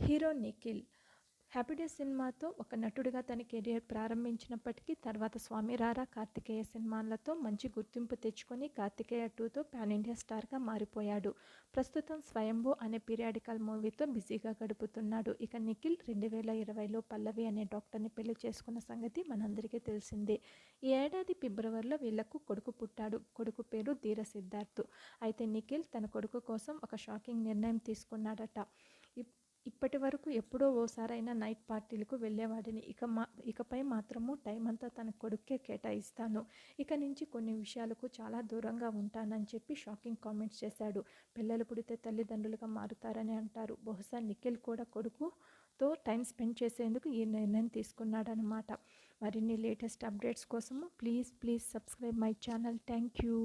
Hero Nikhil happy days సినిమాతో ఒక నటుడిగా తన కెరియర్ ప్రారంభించినప్పటికీ తర్వాత స్వామి రారా, కార్తికేయ సినిమాలతో మంచి గుర్తింపు తెచ్చుకొని కార్తికేయ 2తో పాన్ ఇండియా స్టార్గా మారిపోయాడు. ప్రస్తుతం స్వయంభూ అనే పీరియాడికల్ మూవీతో బిజీగా గడుపుతున్నాడు. ఇక నిఖిల్ 2020లో పల్లవి అనే డాక్టర్ని పెళ్లి చేసుకున్న సంగతి మనందరికీ తెలిసిందే. ఈ ఏడాది ఫిబ్రవరిలో వీళ్లకు కొడుకు పుట్టాడు. కొడుకు పేరు ధీర సిద్ధార్థ్. అయితే నిఖిల్ తన కొడుకు కోసం ఒక షాకింగ్ నిర్ణయం తీసుకున్నాడట. ఇప్పటి వరకు ఎప్పుడో ఓసారైనా నైట్ పార్టీలకు వెళ్ళేవాడిని. ఇకపై మాత్రము టైం అంతా తన కొడుక్కే కేటాయిస్తాను. ఇక నుంచి కొన్ని విషయాలకు చాలా దూరంగా ఉంటానని చెప్పి షాకింగ్ కామెంట్స్ చేశాడు. పిల్లలు పుడితే తల్లిదండ్రులుగా మారుతారని అంటారు. బహుశా నిఖిల్ కూడా కొడుకుతో టైం స్పెండ్ చేసేందుకు ఈ నిర్ణయం తీసుకున్నాడనమాట. మరిన్ని లేటెస్ట్ అప్డేట్స్ కోసము please subscribe my channel. Thank you.